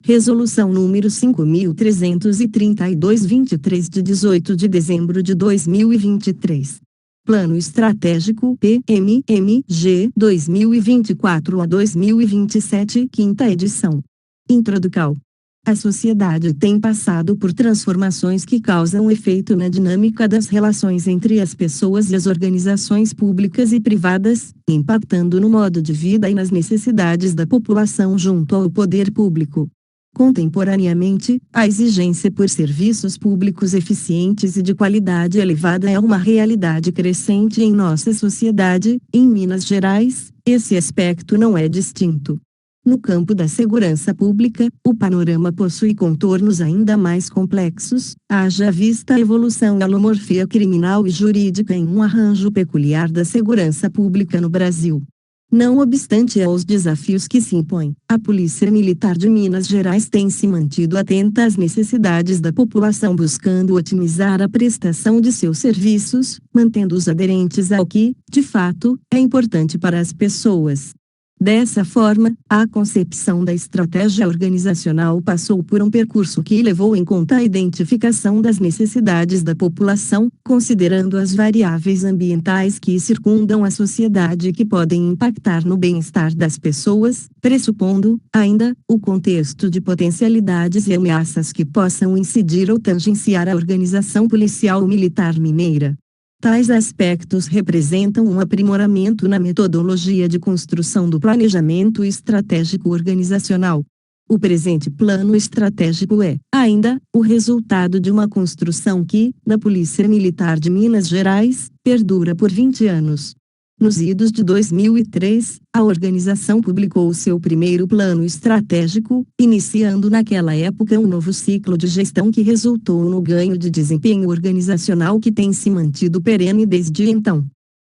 Resolução número 5.332/23 de 18 de dezembro de 2023. Plano Estratégico PMMG 2024 a 2027, quinta edição. Introdução. A sociedade tem passado por transformações que causam efeito na dinâmica das relações entre as pessoas e as organizações públicas e privadas, impactando no modo de vida e nas necessidades da população junto ao poder público. Contemporaneamente, a exigência por serviços públicos eficientes e de qualidade elevada é uma realidade crescente em nossa sociedade. Em Minas Gerais, esse aspecto não é distinto. No campo da segurança pública, o panorama possui contornos ainda mais complexos, haja vista a evolução e alomorfia criminal e jurídica em um arranjo peculiar da segurança pública no Brasil. Não obstante aos desafios que se impõem, a Polícia Militar de Minas Gerais tem se mantido atenta às necessidades da população, buscando otimizar a prestação de seus serviços, mantendo-os aderentes ao que, de fato, é importante para as pessoas. Dessa forma, a concepção da estratégia organizacional passou por um percurso que levou em conta a identificação das necessidades da população, considerando as variáveis ambientais que circundam a sociedade e que podem impactar no bem-estar das pessoas, pressupondo, ainda, o contexto de potencialidades e ameaças que possam incidir ou tangenciar a organização policial militar mineira. Tais aspectos representam um aprimoramento na metodologia de construção do planejamento estratégico organizacional. O presente plano estratégico é, ainda, o resultado de uma construção que, na Polícia Militar de Minas Gerais, perdura por 20 anos. Nos idos de 2003, a organização publicou seu primeiro plano estratégico, iniciando naquela época um novo ciclo de gestão que resultou no ganho de desempenho organizacional que tem se mantido perene desde então.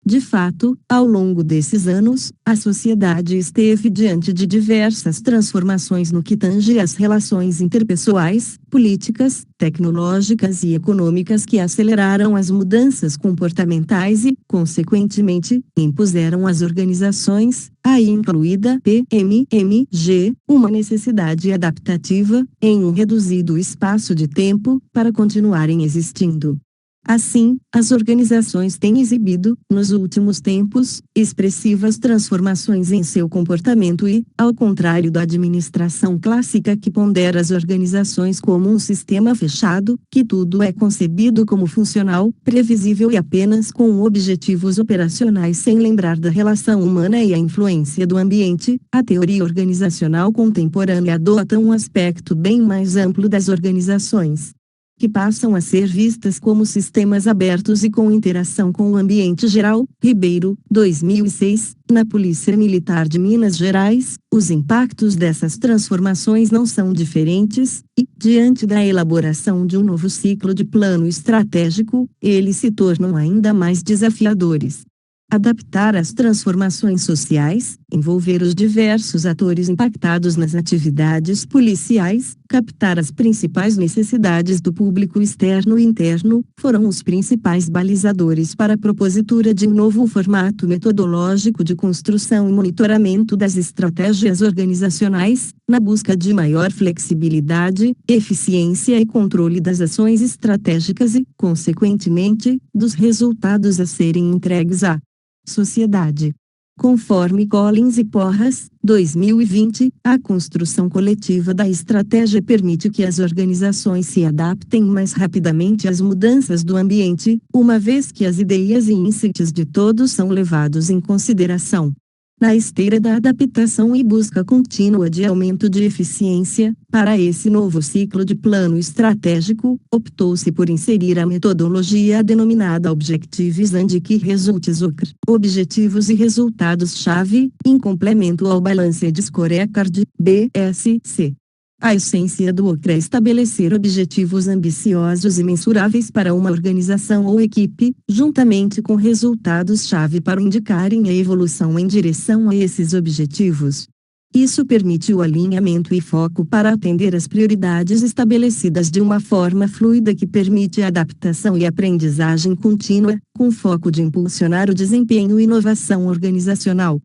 De fato, ao longo desses anos, a sociedade esteve diante de diversas transformações no que tange às relações interpessoais, políticas, tecnológicas e econômicas que aceleraram as mudanças comportamentais e, consequentemente, impuseram às organizações, aí incluída PMMG, uma necessidade adaptativa, em um reduzido espaço de tempo, para continuarem existindo. Assim, as organizações têm exibido, nos últimos tempos, expressivas transformações em seu comportamento e, ao contrário da administração clássica que pondera as organizações como um sistema fechado, que tudo é concebido como funcional, previsível e apenas com objetivos operacionais sem lembrar da relação humana e a influência do ambiente, a teoria organizacional contemporânea adota um aspecto bem mais amplo das organizações, que passam a ser vistas como sistemas abertos e com interação com o ambiente geral. Ribeiro, 2006, na Polícia Militar de Minas Gerais, os impactos dessas transformações não são diferentes, e, diante da elaboração de um novo ciclo de plano estratégico, eles se tornam ainda mais desafiadores. Adaptar as transformações sociais, envolver os diversos atores impactados nas atividades policiais, captar as principais necessidades do público externo e interno, foram os principais balizadores para a propositura de um novo formato metodológico de construção e monitoramento das estratégias organizacionais, na busca de maior flexibilidade, eficiência e controle das ações estratégicas e, consequentemente, dos resultados a serem entregues à sociedade. Conforme Collins e Porras, 2020, a construção coletiva da estratégia permite que as organizações se adaptem mais rapidamente às mudanças do ambiente, uma vez que as ideias e insights de todos são levados em consideração. Na esteira da adaptação e busca contínua de aumento de eficiência, para esse novo ciclo de plano estratégico, optou-se por inserir a metodologia denominada Objectives and Key Results OKR, Objetivos e Resultados-Chave, em complemento ao Balanced Scorecard, BSC. A essência do OKR é estabelecer objetivos ambiciosos e mensuráveis para uma organização ou equipe, juntamente com resultados-chave para indicarem a evolução em direção a esses objetivos. Isso permite o alinhamento e foco para atender às prioridades estabelecidas de uma forma fluida que permite a adaptação e aprendizagem contínua, com foco de impulsionar o desempenho e inovação organizacional.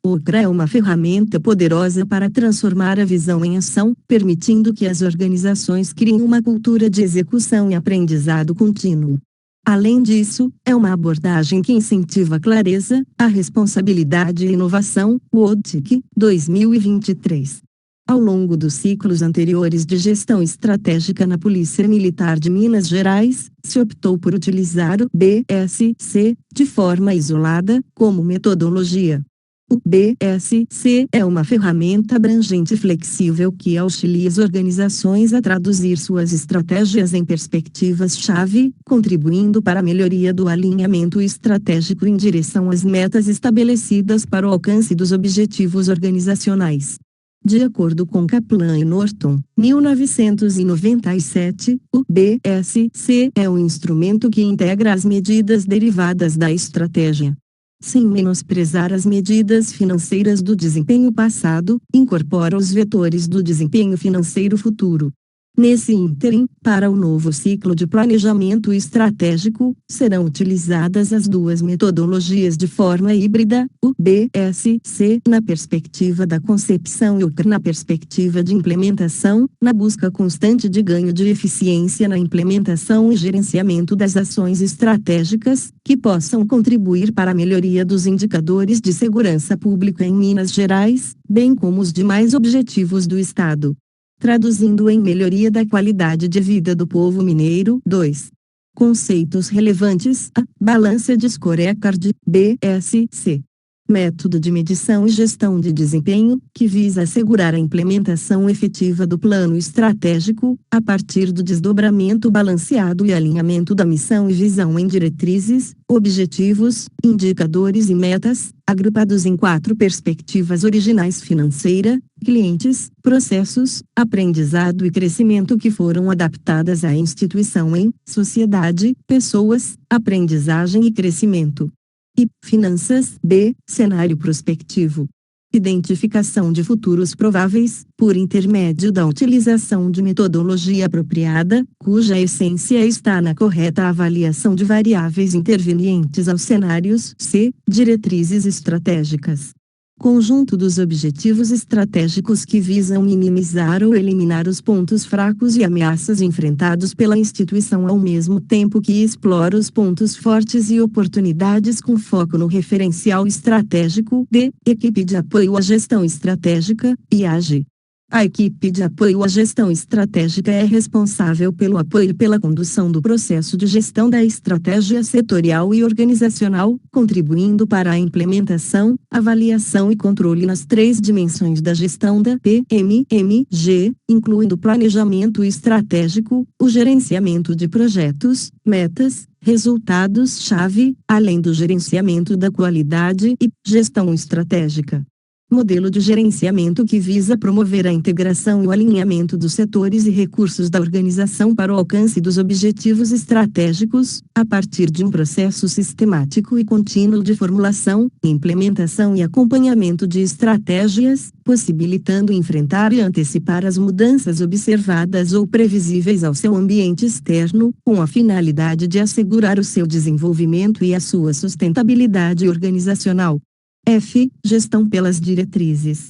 O CRA é uma ferramenta poderosa para transformar a visão em ação, permitindo que as organizações criem uma cultura de execução e aprendizado contínuo. Além disso, é uma abordagem que incentiva a clareza, a responsabilidade e a inovação, o ODTIC, 2023. Ao longo dos ciclos anteriores de gestão estratégica na Polícia Militar de Minas Gerais, se optou por utilizar o BSC, de forma isolada, como metodologia. O BSC é uma ferramenta abrangente e flexível que auxilia as organizações a traduzir suas estratégias em perspectivas-chave, contribuindo para a melhoria do alinhamento estratégico em direção às metas estabelecidas para o alcance dos objetivos organizacionais. De acordo com Kaplan e Norton, 1997, o BSC é um instrumento que integra as medidas derivadas da estratégia. Sem menosprezar as medidas financeiras do desempenho passado, incorpora os vetores do desempenho financeiro futuro. Nesse ínterim, para o novo ciclo de planejamento estratégico, serão utilizadas as duas metodologias de forma híbrida, o BSC na perspectiva da concepção e o CRA na perspectiva de implementação, na busca constante de ganho de eficiência na implementação e gerenciamento das ações estratégicas, que possam contribuir para a melhoria dos indicadores de segurança pública em Minas Gerais, bem como os demais objetivos do Estado. Traduzindo em melhoria da qualidade de vida do povo mineiro. 2. Conceitos relevantes. A. Balança Scorecard, BSC. Método de medição e gestão de desempenho, que visa assegurar a implementação efetiva do plano estratégico, a partir do desdobramento balanceado e alinhamento da missão e visão em diretrizes, objetivos, indicadores e metas, agrupados em 4 perspectivas originais: financeira, clientes, processos, aprendizado e crescimento, que foram adaptadas à instituição em sociedade, pessoas, aprendizagem e crescimento. E finanças, B, cenário prospectivo. Identificação de futuros prováveis, por intermédio da utilização de metodologia apropriada, cuja essência está na correta avaliação de variáveis intervenientes aos cenários. C, diretrizes estratégicas. Conjunto dos objetivos estratégicos que visam minimizar ou eliminar os pontos fracos e ameaças enfrentados pela instituição, ao mesmo tempo que explora os pontos fortes e oportunidades com foco no referencial estratégico. D, equipe de apoio à gestão estratégica, IAGE. A equipe de apoio à gestão estratégica é responsável pelo apoio e pela condução do processo de gestão da estratégia setorial e organizacional, contribuindo para a implementação, avaliação e controle nas 3 dimensões da gestão da PMMG, incluindo o planejamento estratégico, o gerenciamento de projetos, metas, resultados-chave, além do gerenciamento da qualidade e gestão estratégica. Modelo de gerenciamento que visa promover a integração e o alinhamento dos setores e recursos da organização para o alcance dos objetivos estratégicos, a partir de um processo sistemático e contínuo de formulação, implementação e acompanhamento de estratégias, possibilitando enfrentar e antecipar as mudanças observadas ou previsíveis ao seu ambiente externo, com a finalidade de assegurar o seu desenvolvimento e a sua sustentabilidade organizacional. F. Gestão pelas diretrizes.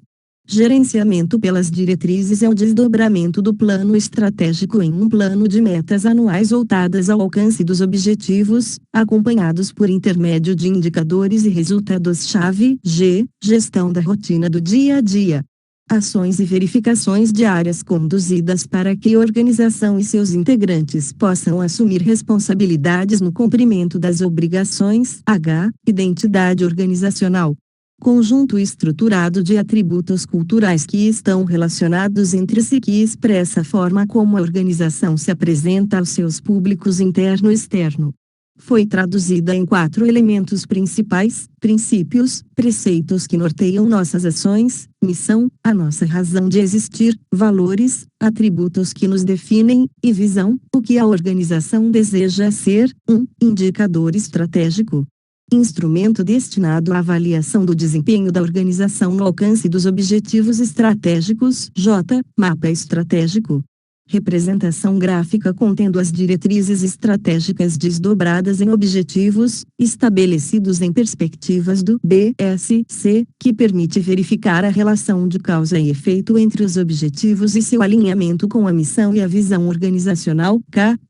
Gerenciamento pelas diretrizes é o desdobramento do plano estratégico em um plano de metas anuais voltadas ao alcance dos objetivos, acompanhados por intermédio de indicadores e resultados-chave. G. Gestão da rotina do dia a dia. Ações e verificações diárias conduzidas para que a organização e seus integrantes possam assumir responsabilidades no cumprimento das obrigações. H. Identidade organizacional. Conjunto estruturado de atributos culturais que estão relacionados entre si, que expressa a forma como a organização se apresenta aos seus públicos interno e externo. Foi traduzida em 4 elementos principais: princípios, preceitos que norteiam nossas ações, missão, a nossa razão de existir, valores, atributos que nos definem, e visão, o que a organização deseja ser. 1. Indicador estratégico. Instrumento destinado à avaliação do desempenho da organização no alcance dos objetivos estratégicos. J. Mapa estratégico. Representação gráfica contendo as diretrizes estratégicas desdobradas em objetivos, estabelecidos em perspectivas do BSC, que permite verificar a relação de causa e efeito entre os objetivos e seu alinhamento com a missão e a visão organizacional,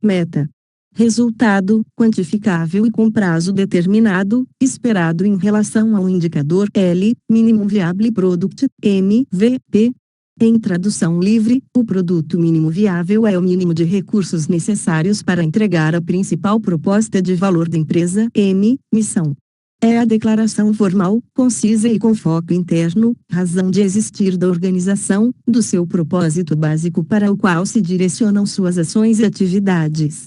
meta. Resultado, quantificável e com prazo determinado, esperado em relação ao indicador Minimum Viable Product, MVP. Em tradução livre, o produto mínimo viável é o mínimo de recursos necessários para entregar a principal proposta de valor da empresa, missão. É a declaração formal, concisa e com foco interno, razão de existir da organização, do seu propósito básico para o qual se direcionam suas ações e atividades.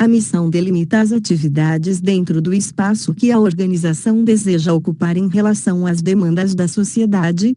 A missão delimita as atividades dentro do espaço que a organização deseja ocupar em relação às demandas da sociedade.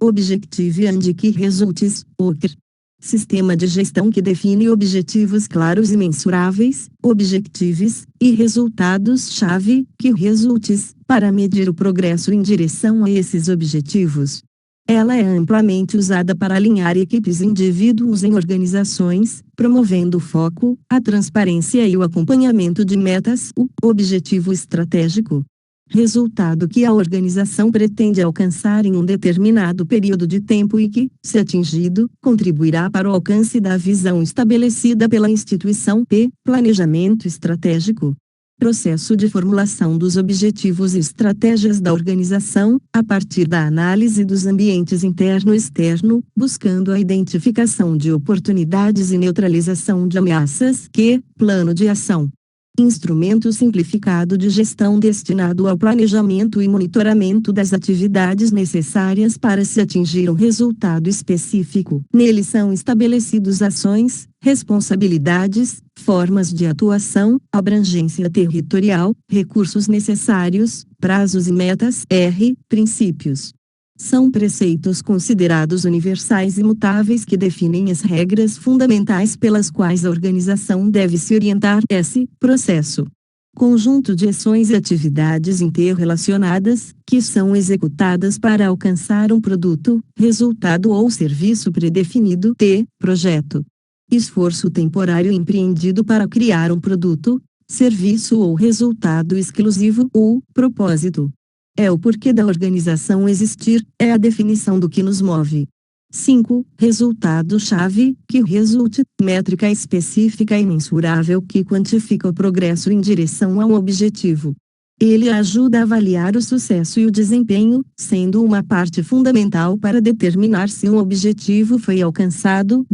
Objective and Key Results, OKR. Sistema de gestão que define objetivos claros e mensuráveis, objectives, e resultados-chave, Key Results, para medir o progresso em direção a esses objetivos. Ela é amplamente usada para alinhar equipes e indivíduos em organizações, promovendo o foco, a transparência e o acompanhamento de metas, o objetivo estratégico. Resultado que a organização pretende alcançar em um determinado período de tempo e que, se atingido, contribuirá para o alcance da visão estabelecida pela instituição. Planejamento estratégico. Processo de formulação dos objetivos e estratégias da organização, a partir da análise dos ambientes interno e externo, buscando a identificação de oportunidades e neutralização de ameaças. Plano de ação. Instrumento simplificado de gestão destinado ao planejamento e monitoramento das atividades necessárias para se atingir um resultado específico. Nele são estabelecidos ações, responsabilidades, formas de atuação, abrangência territorial, recursos necessários, prazos e metas. Princípios. São preceitos considerados universais e imutáveis que definem as regras fundamentais pelas quais a organização deve se orientar. Processo. Conjunto de ações e atividades interrelacionadas, que são executadas para alcançar um produto, resultado ou serviço predefinido. Projeto. Esforço temporário empreendido para criar um produto, serviço ou resultado exclusivo. Propósito. É o porquê da organização existir, é a definição do que nos move. 5. Resultado-chave, que resulte, métrica específica e mensurável que quantifica o progresso em direção a um objetivo. Ele ajuda a avaliar o sucesso e o desempenho, sendo uma parte fundamental para determinar se um objetivo foi alcançado.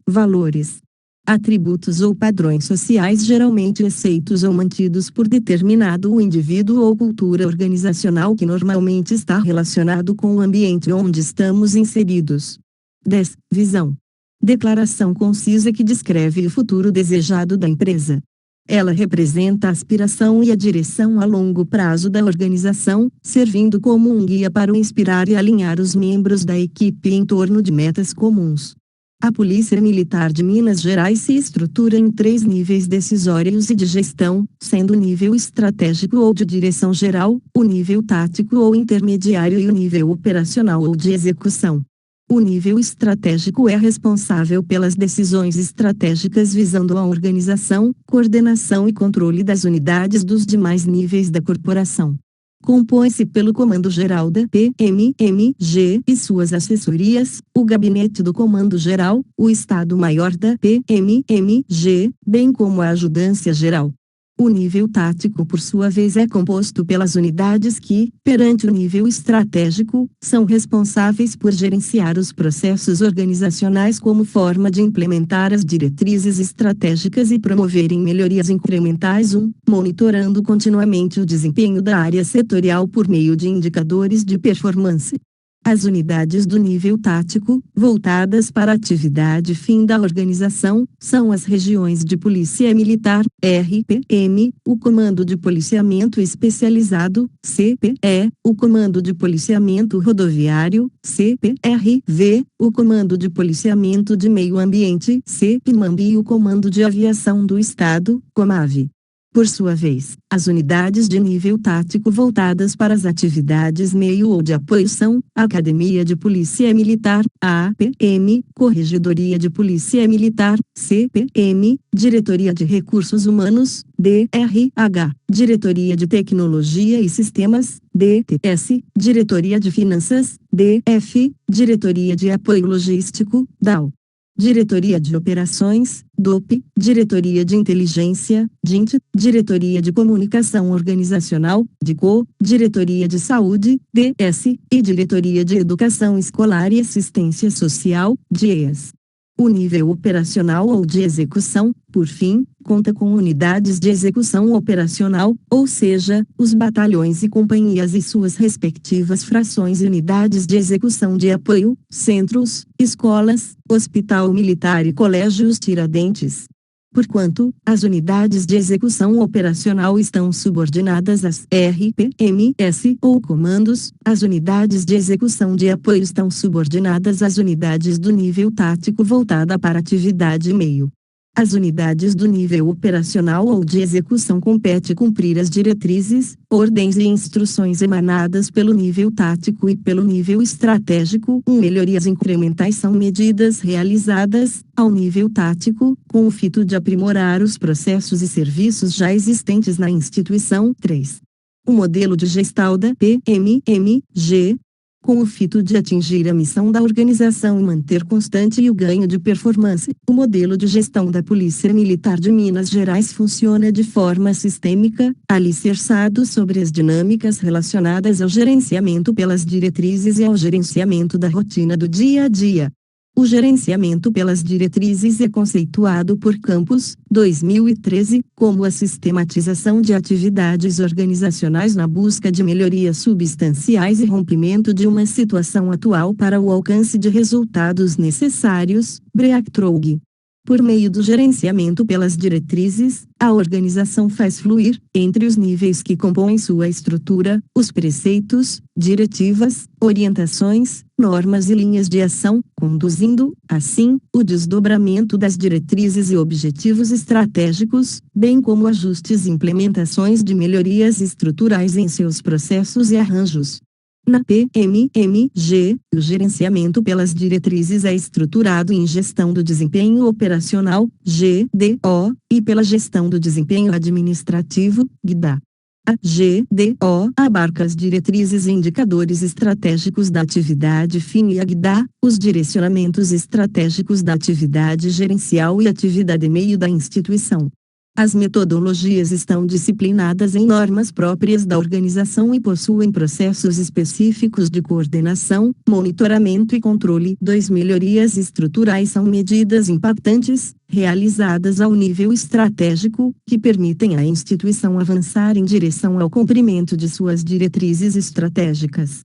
Valores. Atributos ou padrões sociais geralmente aceitos ou mantidos por determinado indivíduo ou cultura organizacional que normalmente está relacionado com o ambiente onde estamos inseridos. 10. Visão. Declaração concisa que descreve o futuro desejado da empresa. Ela representa a aspiração e a direção a longo prazo da organização, servindo como um guia para inspirar e alinhar os membros da equipe em torno de metas comuns. A Polícia Militar de Minas Gerais se estrutura em 3 níveis decisórios e de gestão, sendo o nível estratégico ou de direção geral, o nível tático ou intermediário e o nível operacional ou de execução. O nível estratégico é responsável pelas decisões estratégicas visando a organização, coordenação e controle das unidades dos demais níveis da corporação. Compõe-se pelo Comando-Geral da PMMG e suas assessorias, o Gabinete do Comando-Geral, o Estado-Maior da PMMG, bem como a Ajudância-Geral. O nível tático, por sua vez, é composto pelas unidades que, perante o nível estratégico, são responsáveis por gerenciar os processos organizacionais como forma de implementar as diretrizes estratégicas e promoverem melhorias incrementais. Monitorando continuamente o desempenho da área setorial por meio de indicadores de performance. As unidades do nível tático, voltadas para a atividade fim da organização, são as regiões de Polícia Militar, RPM, o Comando de Policiamento Especializado, CPE, o Comando de Policiamento Rodoviário, CPRV, o Comando de Policiamento de Meio Ambiente, CPMAMB e o Comando de Aviação do Estado, COMAV. Por sua vez, as unidades de nível tático voltadas para as atividades meio ou de apoio são: Academia de Polícia Militar, APM, Corregedoria de Polícia Militar, CPM, Diretoria de Recursos Humanos, DRH, Diretoria de Tecnologia e Sistemas, DTS, Diretoria de Finanças, DF, Diretoria de Apoio Logístico, DAO. Diretoria de Operações, DOP, Diretoria de Inteligência, DINT, Diretoria de Comunicação Organizacional, DICO, Diretoria de Saúde, DS, e Diretoria de Educação Escolar e Assistência Social, DIEAS. O nível operacional ou de execução, por fim, conta com unidades de execução operacional, ou seja, os batalhões e companhias e suas respectivas frações e unidades de execução de apoio, centros, escolas, hospital militar e colégios Tiradentes. Porquanto, as unidades de execução operacional estão subordinadas às RPMS ou comandos, as unidades de execução de apoio estão subordinadas às unidades do nível tático voltada para atividade meio. As unidades do nível operacional ou de execução compete cumprir as diretrizes, ordens e instruções emanadas pelo nível tático e pelo nível estratégico. Melhorias incrementais são medidas realizadas, ao nível tático, com o fito de aprimorar os processos e serviços já existentes na instituição. 3. O modelo de gestão da PMMG, com o fito de atingir a missão da organização e manter constante o ganho de performance. O modelo de gestão da Polícia Militar de Minas Gerais funciona de forma sistêmica, alicerçado sobre as dinâmicas relacionadas ao gerenciamento pelas diretrizes e ao gerenciamento da rotina do dia a dia. O gerenciamento pelas diretrizes é conceituado por Campos, 2013, como a sistematização de atividades organizacionais na busca de melhorias substanciais e rompimento de uma situação atual para o alcance de resultados necessários. Breakthrough. Por meio do gerenciamento pelas diretrizes, a organização faz fluir, entre os níveis que compõem sua estrutura, os preceitos, diretivas, orientações, normas e linhas de ação, conduzindo, assim, o desdobramento das diretrizes e objetivos estratégicos, bem como ajustes e implementações de melhorias estruturais em seus processos e arranjos. Na PMMG, o gerenciamento pelas diretrizes é estruturado em Gestão do Desempenho Operacional, GDO, e pela Gestão do Desempenho Administrativo, GDA. A GDO abarca as diretrizes e indicadores estratégicos da atividade fim e a GDA, os direcionamentos estratégicos da atividade gerencial e atividade meio da instituição. As metodologias estão disciplinadas em normas próprias da organização e possuem processos específicos de coordenação, monitoramento e controle. 2. Melhorias estruturais são medidas impactantes, realizadas ao nível estratégico, que permitem à instituição avançar em direção ao cumprimento de suas diretrizes estratégicas.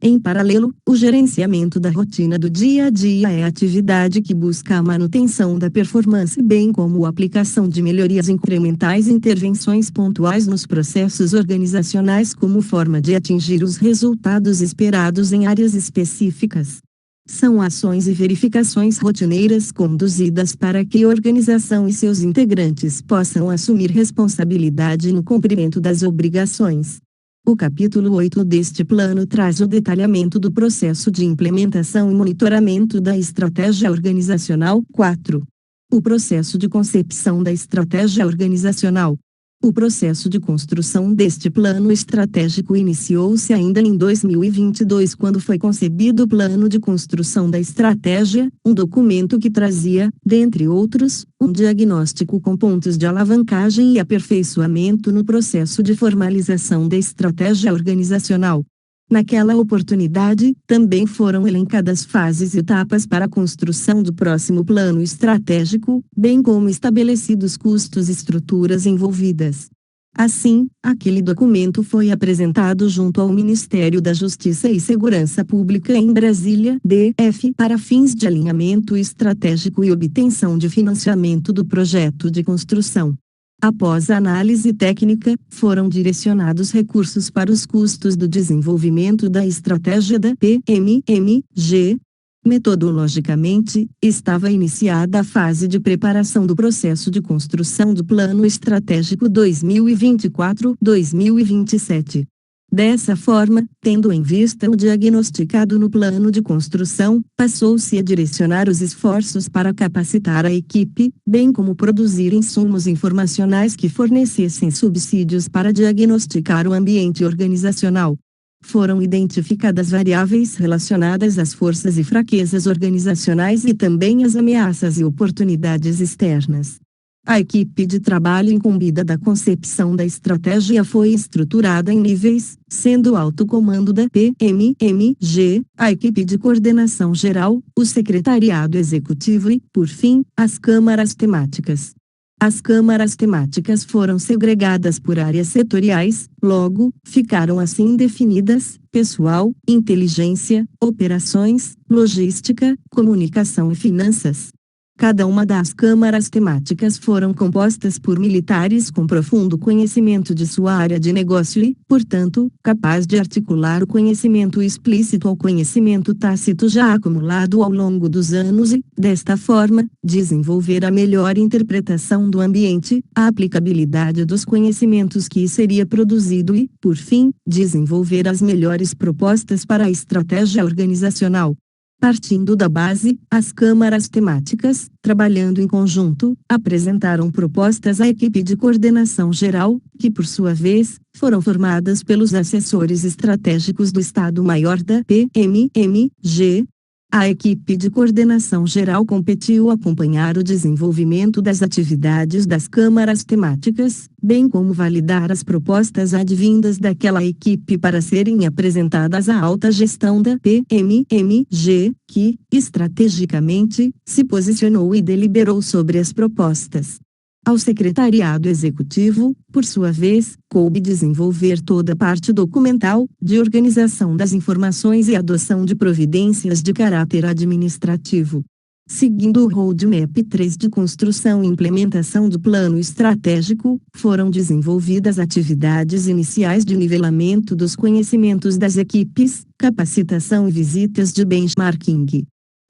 Em paralelo, o gerenciamento da rotina do dia a dia é a atividade que busca a manutenção da performance, bem como a aplicação de melhorias incrementais e intervenções pontuais nos processos organizacionais como forma de atingir os resultados esperados em áreas específicas. São ações e verificações rotineiras conduzidas para que a organização e seus integrantes possam assumir responsabilidade no cumprimento das obrigações. O capítulo 8 deste plano traz o detalhamento do processo de implementação e monitoramento da estratégia organizacional. 4. O processo de concepção da estratégia organizacional. O processo de construção deste plano estratégico iniciou-se ainda em 2022, quando foi concebido o Plano de Construção da Estratégia, um documento que trazia, dentre outros, um diagnóstico com pontos de alavancagem e aperfeiçoamento no processo de formalização da estratégia organizacional. Naquela oportunidade, também foram elencadas fases e etapas para a construção do próximo plano estratégico, bem como estabelecidos custos e estruturas envolvidas. Assim, aquele documento foi apresentado junto ao Ministério da Justiça e Segurança Pública em Brasília, DF, para fins de alinhamento estratégico e obtenção de financiamento do projeto de construção. Após a análise técnica, foram direcionados recursos para os custos do desenvolvimento da estratégia da PMMG. Metodologicamente, estava iniciada a fase de preparação do processo de construção do Plano Estratégico 2024-2027. Dessa forma, tendo em vista o diagnosticado no plano de construção, passou-se a direcionar os esforços para capacitar a equipe, bem como produzir insumos informacionais que fornecessem subsídios para diagnosticar o ambiente organizacional. Foram identificadas variáveis relacionadas às forças e fraquezas organizacionais e também às ameaças e oportunidades externas. A equipe de trabalho incumbida da concepção da estratégia foi estruturada em níveis, sendo o alto comando da PMMG, a equipe de coordenação geral, o secretariado executivo e, por fim, as câmaras temáticas. As câmaras temáticas foram segregadas por áreas setoriais, logo, ficaram assim definidas: pessoal, inteligência, operações, logística, comunicação e finanças. Cada uma das câmaras temáticas foram compostas por militares com profundo conhecimento de sua área de negócio e, portanto, capaz de articular o conhecimento explícito ao conhecimento tácito já acumulado ao longo dos anos e, desta forma, desenvolver a melhor interpretação do ambiente, a aplicabilidade dos conhecimentos que seria produzido e, por fim, desenvolver as melhores propostas para a estratégia organizacional. Partindo da base, as câmaras temáticas, trabalhando em conjunto, apresentaram propostas à equipe de coordenação geral, que por sua vez, foram formadas pelos assessores estratégicos do Estado-Maior da PMMG. A equipe de coordenação geral competiu acompanhar o desenvolvimento das atividades das câmaras temáticas, bem como validar as propostas advindas daquela equipe para serem apresentadas à alta gestão da PMMG, que, estrategicamente, se posicionou e deliberou sobre as propostas. Ao secretariado executivo, por sua vez, coube desenvolver toda a parte documental, de organização das informações e adoção de providências de caráter administrativo. Seguindo o Roadmap 3 de construção e implementação do plano estratégico, foram desenvolvidas atividades iniciais de nivelamento dos conhecimentos das equipes, capacitação e visitas de benchmarking.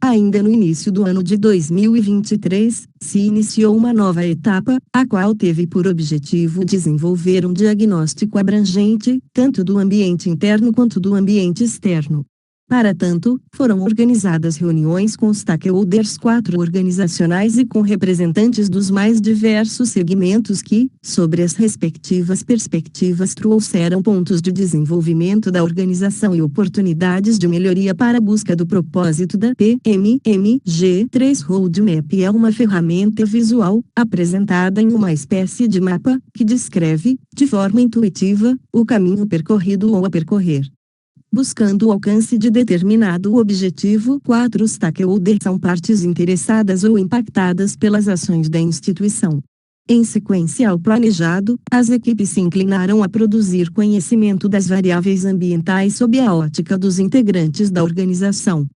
Ainda no início do ano de 2023, se iniciou uma nova etapa, a qual teve por objetivo desenvolver um diagnóstico abrangente, tanto do ambiente interno quanto do ambiente externo. Para tanto, foram organizadas reuniões com stakeholders organizacionais e com representantes dos mais diversos segmentos que, sobre as respectivas perspectivas, trouxeram pontos de desenvolvimento da organização e oportunidades de melhoria para a busca do propósito da PMMG. 3 Roadmap é uma ferramenta visual, apresentada em uma espécie de mapa, que descreve, de forma intuitiva, o caminho percorrido ou a percorrer. Buscando o alcance de determinado objetivo. 4 Stakeholders são partes interessadas ou impactadas pelas ações da instituição. Em sequência ao planejado, as equipes se inclinaram a produzir conhecimento das variáveis ambientais sob a ótica dos integrantes da organização.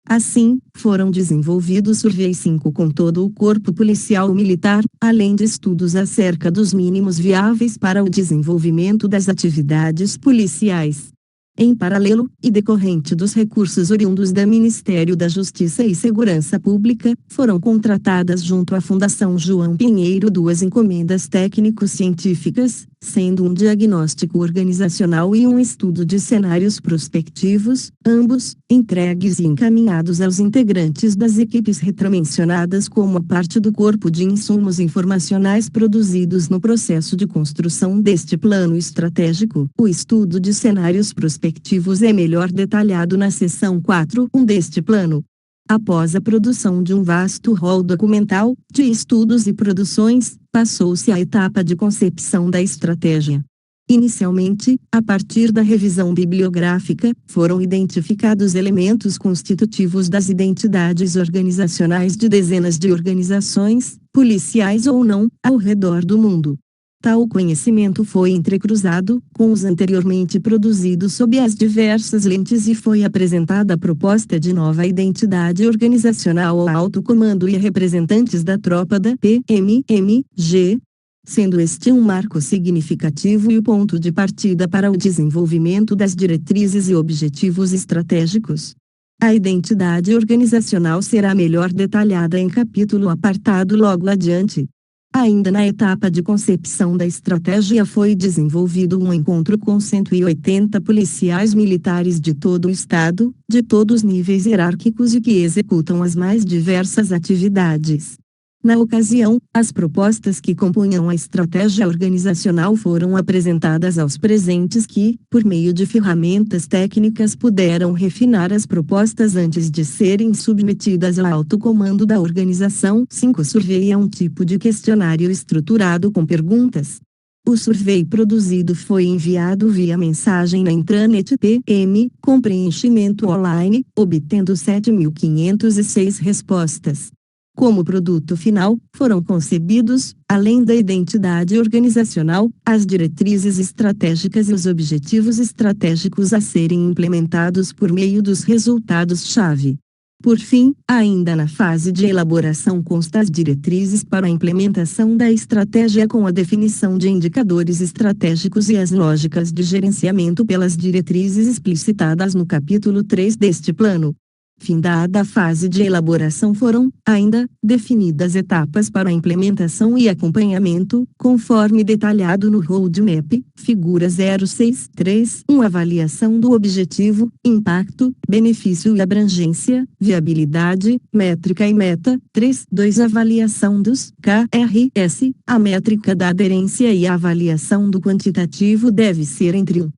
Assim, foram desenvolvidos surveys 5 com todo o corpo policial militar, além de estudos acerca dos mínimos viáveis para o desenvolvimento das atividades policiais. Em paralelo, e decorrente dos recursos oriundos do Ministério da Justiça e Segurança Pública, foram contratadas junto à Fundação João Pinheiro 2 encomendas técnico-científicas, sendo um diagnóstico organizacional e um estudo de cenários prospectivos, ambos, entregues e encaminhados aos integrantes das equipes retromencionadas como a parte do corpo de insumos informacionais produzidos no processo de construção deste plano estratégico. O estudo de cenários prospectivos é melhor detalhado na seção 4.1 deste plano. Após a produção de um vasto rol documental, de estudos e produções, passou-se à etapa de concepção da estratégia. Inicialmente, a partir da revisão bibliográfica, foram identificados elementos constitutivos das identidades organizacionais de dezenas de organizações, policiais ou não, ao redor do mundo. Tal conhecimento foi entrecruzado com os anteriormente produzidos sob as diversas lentes e foi apresentada a proposta de nova identidade organizacional ao alto comando e a representantes da tropa da PMMG, sendo este um marco significativo e o ponto de partida para o desenvolvimento das diretrizes e objetivos estratégicos. A identidade organizacional será melhor detalhada em capítulo apartado logo adiante. Ainda na etapa de concepção da estratégia foi desenvolvido um encontro com 180 policiais militares de todo o estado, de todos os níveis hierárquicos e que executam as mais diversas atividades. Na ocasião, as propostas que compunham a estratégia organizacional foram apresentadas aos presentes que, por meio de ferramentas técnicas, puderam refinar as propostas antes de serem submetidas ao alto comando da organização. 5. Survey é um tipo de questionário estruturado com perguntas. O survey produzido foi enviado via mensagem na intranet PM, com preenchimento online, obtendo 7.506 respostas. Como produto final, foram concebidos, além da identidade organizacional, as diretrizes estratégicas e os objetivos estratégicos a serem implementados por meio dos resultados-chave. Por fim, ainda na fase de elaboração constam as diretrizes para a implementação da estratégia com a definição de indicadores estratégicos e as lógicas de gerenciamento pelas diretrizes explicitadas no capítulo 3 deste plano. Findada a fase de elaboração foram, ainda, definidas etapas para a implementação e acompanhamento, conforme detalhado no Roadmap, figura 063, avaliação do objetivo, impacto, benefício e abrangência, viabilidade, métrica e meta, 3.2 avaliação dos KRS, a métrica da aderência e a avaliação do quantitativo deve ser entre 1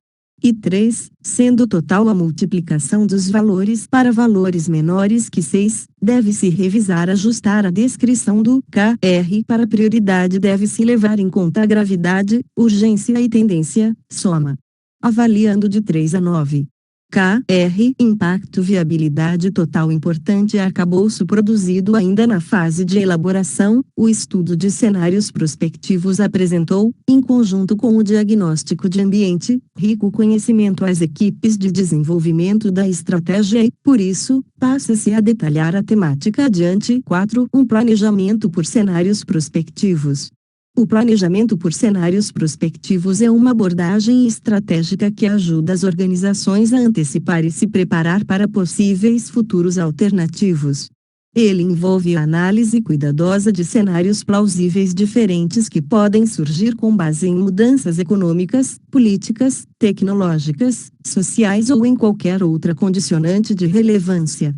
e 3, sendo total a multiplicação dos valores para valores menores que 6, deve-se revisar ajustar a descrição do KR para prioridade deve-se levar em conta a gravidade, urgência e tendência, soma. Avaliando de 3 a 9. KR Impacto Viabilidade Total Importante arcabouço produzido ainda na fase de elaboração, o estudo de cenários prospectivos apresentou, em conjunto com o diagnóstico de ambiente, rico conhecimento às equipes de desenvolvimento da estratégia e, por isso, passa-se a detalhar a temática adiante. 4. Planejamento por cenários prospectivos. O planejamento por cenários prospectivos é uma abordagem estratégica que ajuda as organizações a antecipar e se preparar para possíveis futuros alternativos. Ele envolve a análise cuidadosa de cenários plausíveis diferentes que podem surgir com base em mudanças econômicas, políticas, tecnológicas, sociais ou em qualquer outra condicionante de relevância.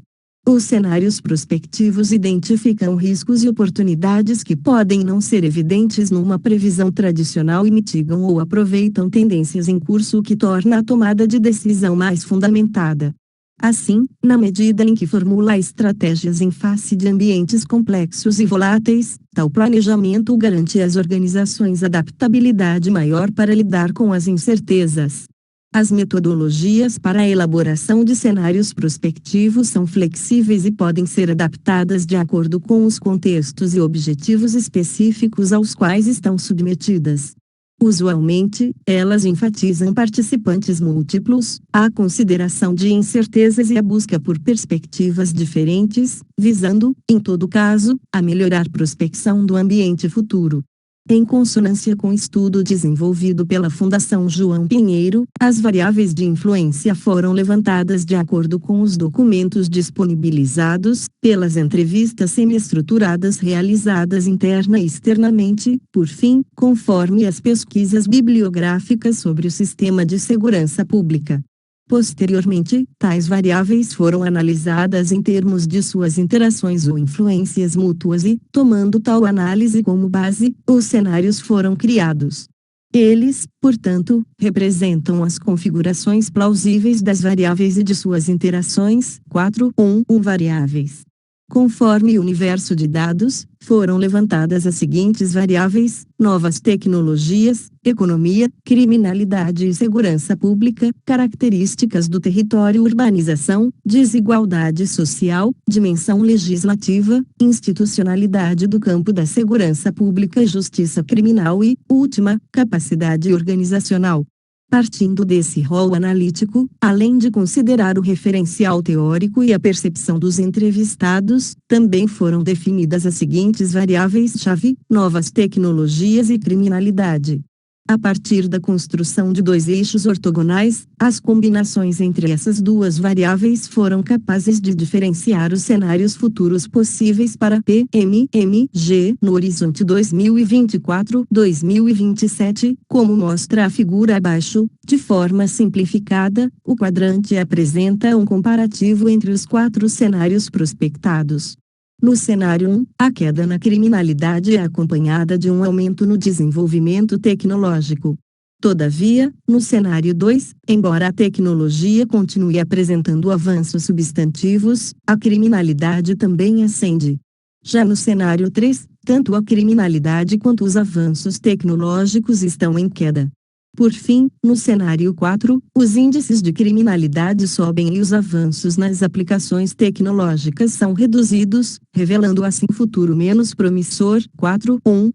Os cenários prospectivos identificam riscos e oportunidades que podem não ser evidentes numa previsão tradicional e mitigam ou aproveitam tendências em curso, o que torna a tomada de decisão mais fundamentada. Assim, na medida em que formula estratégias em face de ambientes complexos e voláteis, tal planejamento garante às organizações adaptabilidade maior para lidar com as incertezas. As metodologias para a elaboração de cenários prospectivos são flexíveis e podem ser adaptadas de acordo com os contextos e objetivos específicos aos quais estão submetidas. Usualmente, elas enfatizam participantes múltiplos, a consideração de incertezas e a busca por perspectivas diferentes, visando, em todo caso, a melhorar a prospecção do ambiente futuro. Em consonância com o estudo desenvolvido pela Fundação João Pinheiro, as variáveis de influência foram levantadas de acordo com os documentos disponibilizados, pelas entrevistas semi-estruturadas realizadas interna e externamente, por fim, conforme as pesquisas bibliográficas sobre o sistema de segurança pública. Posteriormente, tais variáveis foram analisadas em termos de suas interações ou influências mútuas e, tomando tal análise como base, os cenários foram criados. Eles, portanto, representam as configurações plausíveis das variáveis e de suas interações. 4.1 Variáveis. Conforme o universo de dados, foram levantadas as seguintes variáveis: novas tecnologias, economia, criminalidade e segurança pública, características do território, urbanização, desigualdade social, dimensão legislativa, institucionalidade do campo da segurança pública e justiça criminal e, última, capacidade organizacional. Partindo desse rol analítico, além de considerar o referencial teórico e a percepção dos entrevistados, também foram definidas as seguintes variáveis-chave: novas tecnologias e criminalidade. A partir da construção de dois eixos ortogonais, as combinações entre essas duas variáveis foram capazes de diferenciar os cenários futuros possíveis para PMMG no horizonte 2024-2027, como mostra a figura abaixo. De forma simplificada, o quadrante apresenta um comparativo entre os 4 cenários prospectados. No cenário 1, a queda na criminalidade é acompanhada de um aumento no desenvolvimento tecnológico. Todavia, no cenário 2, embora a tecnologia continue apresentando avanços substantivos, a criminalidade também ascende. Já no cenário 3, tanto a criminalidade quanto os avanços tecnológicos estão em queda. Por fim, no cenário 4, os índices de criminalidade sobem e os avanços nas aplicações tecnológicas são reduzidos, revelando assim futuro menos promissor.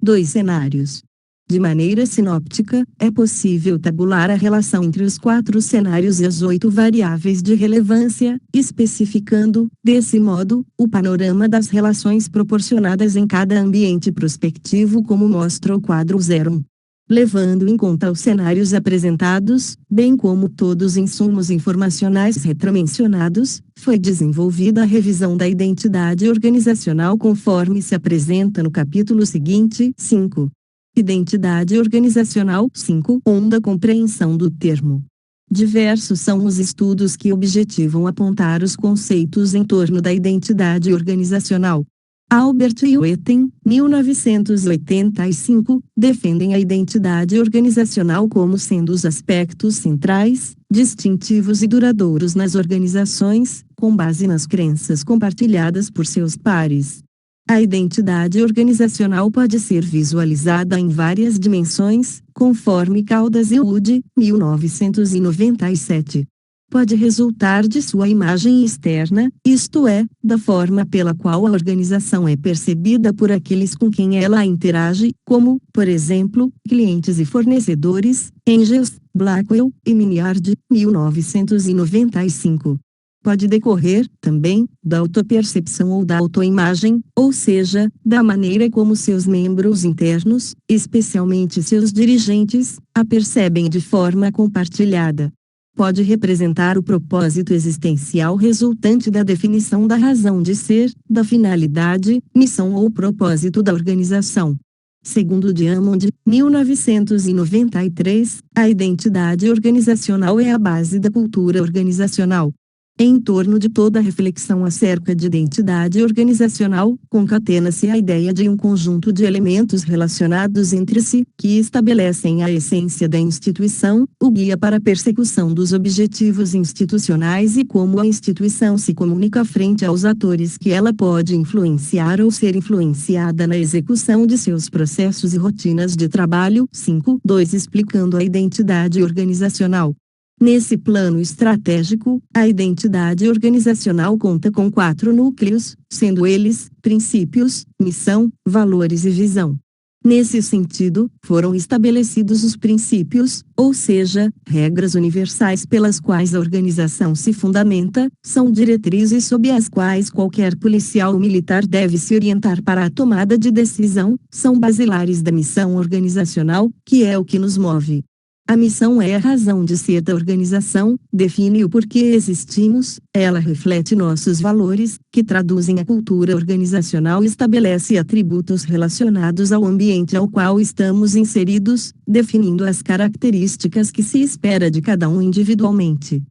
2 cenários. De maneira sinóptica, é possível tabular a relação entre os 4 cenários e as 8 variáveis de relevância, especificando, desse modo, o panorama das relações proporcionadas em cada ambiente prospectivo, como mostra o quadro 01. Levando em conta os cenários apresentados, bem como todos os insumos informacionais retromencionados, foi desenvolvida a revisão da identidade organizacional conforme se apresenta no capítulo seguinte. 5. Identidade organizacional. 5. Onda compreensão do termo. Diversos são os estudos que objetivam apontar os conceitos em torno da identidade organizacional. Albert e Witten, 1985, defendem a identidade organizacional como sendo os aspectos centrais, distintivos e duradouros nas organizações, com base nas crenças compartilhadas por seus pares. A identidade organizacional pode ser visualizada em várias dimensões, conforme Caldas e Wood, 1997. Pode resultar de sua imagem externa, isto é, da forma pela qual a organização é percebida por aqueles com quem ela interage, como, por exemplo, clientes e fornecedores, Engels, Blackwell e Minyard, 1995. Pode decorrer, também, da autopercepção ou da autoimagem, ou seja, da maneira como seus membros internos, especialmente seus dirigentes, a percebem de forma compartilhada. Pode representar o propósito existencial resultante da definição da razão de ser, da finalidade, missão ou propósito da organização. Segundo Diamond, 1993, a identidade organizacional é a base da cultura organizacional. Em torno de toda a reflexão acerca de identidade organizacional, concatena-se a ideia de um conjunto de elementos relacionados entre si, que estabelecem a essência da instituição, o guia para a persecução dos objetivos institucionais e como a instituição se comunica frente aos atores que ela pode influenciar ou ser influenciada na execução de seus processos e rotinas de trabalho. 5.2 Explicando a identidade organizacional. Nesse plano estratégico, a identidade organizacional conta com 4 núcleos, sendo eles, princípios, missão, valores e visão. Nesse sentido, foram estabelecidos os princípios, ou seja, regras universais pelas quais a organização se fundamenta, são diretrizes sob as quais qualquer policial ou militar deve se orientar para a tomada de decisão, são basilares da missão organizacional, que é o que nos move. A missão é a razão de ser da organização, define o porquê existimos, ela reflete nossos valores, que traduzem a cultura organizacional e estabelece atributos relacionados ao ambiente ao qual estamos inseridos, definindo as características que se espera de cada um individualmente.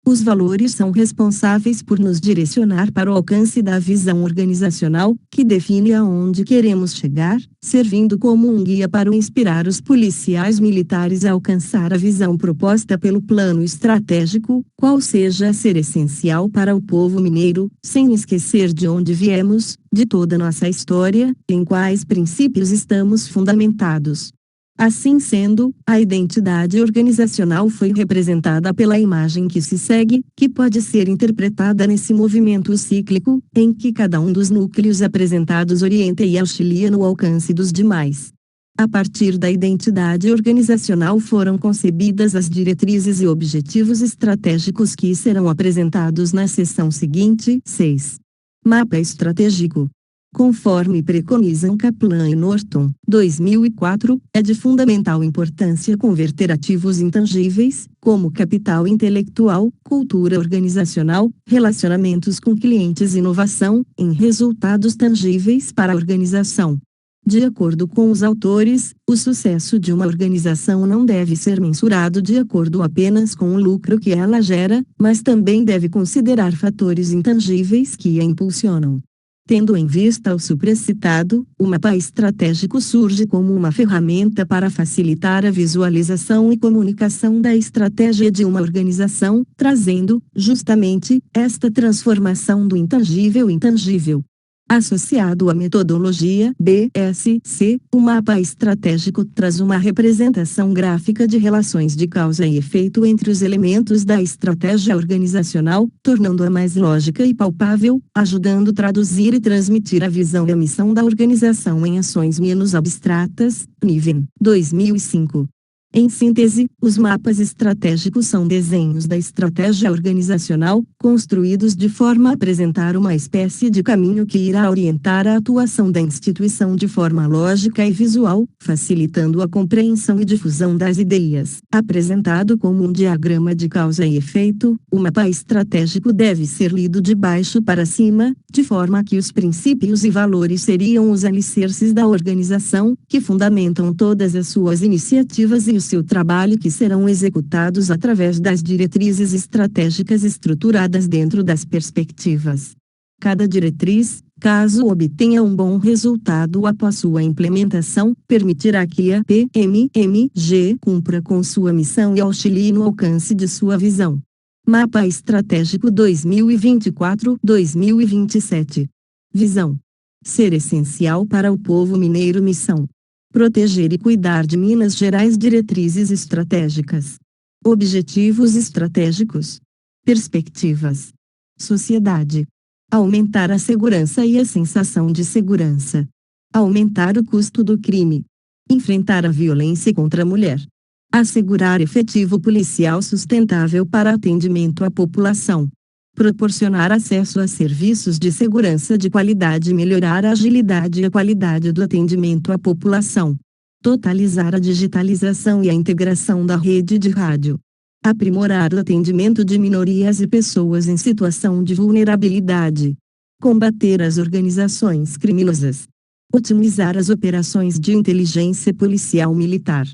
Os valores são responsáveis por nos direcionar para o alcance da visão organizacional, que define aonde queremos chegar, servindo como um guia para inspirar os policiais militares a alcançar a visão proposta pelo plano estratégico, qual seja a ser essencial para o povo mineiro, sem esquecer de onde viemos, de toda nossa história, em quais princípios estamos fundamentados. Assim sendo, a identidade organizacional foi representada pela imagem que se segue, que pode ser interpretada nesse movimento cíclico, em que cada um dos núcleos apresentados orienta e auxilia no alcance dos demais. A partir da identidade organizacional foram concebidas as diretrizes e objetivos estratégicos que serão apresentados na seção seguinte. 6. Mapa estratégico. Conforme preconizam Kaplan e Norton, 2004, é de fundamental importância converter ativos intangíveis, como capital intelectual, cultura organizacional, relacionamentos com clientes e inovação, em resultados tangíveis para a organização. De acordo com os autores, o sucesso de uma organização não deve ser mensurado de acordo apenas com o lucro que ela gera, mas também deve considerar fatores intangíveis que a impulsionam. Tendo em vista o supracitado, o mapa estratégico surge como uma ferramenta para facilitar a visualização e comunicação da estratégia de uma organização, trazendo, justamente, esta transformação do intangível em tangível. Associado à metodologia BSC, o mapa estratégico traz uma representação gráfica de relações de causa e efeito entre os elementos da estratégia organizacional, tornando-a mais lógica e palpável, ajudando a traduzir e transmitir a visão e a missão da organização em ações menos abstratas. Niven, 2005. Em síntese, os mapas estratégicos são desenhos da estratégia organizacional, construídos de forma a apresentar uma espécie de caminho que irá orientar a atuação da instituição de forma lógica e visual, facilitando a compreensão e difusão das ideias. Apresentado como um diagrama de causa e efeito, o mapa estratégico deve ser lido de baixo para cima, de forma que os princípios e valores seriam os alicerces da organização, que fundamentam todas as suas iniciativas e o seu trabalho, que serão executados através das diretrizes estratégicas estruturadas dentro das perspectivas. Cada diretriz, caso obtenha um bom resultado após sua implementação, permitirá que a PMMG cumpra com sua missão e auxilie no alcance de sua visão. Mapa Estratégico 2024-2027. Visão. Ser essencial para o povo mineiro. Missão. Proteger e cuidar de Minas Gerais. Diretrizes estratégicas. Objetivos estratégicos. Perspectivas. Sociedade. Aumentar a segurança e a sensação de segurança. Aumentar o custo do crime. Enfrentar a violência contra a mulher. Assegurar efetivo policial sustentável para atendimento à população. Proporcionar acesso a serviços de segurança de qualidade e melhorar a agilidade e a qualidade do atendimento à população. Totalizar a digitalização e a integração da rede de rádio. Aprimorar o atendimento de minorias e pessoas em situação de vulnerabilidade. Combater as organizações criminosas. Otimizar as operações de inteligência policial militar.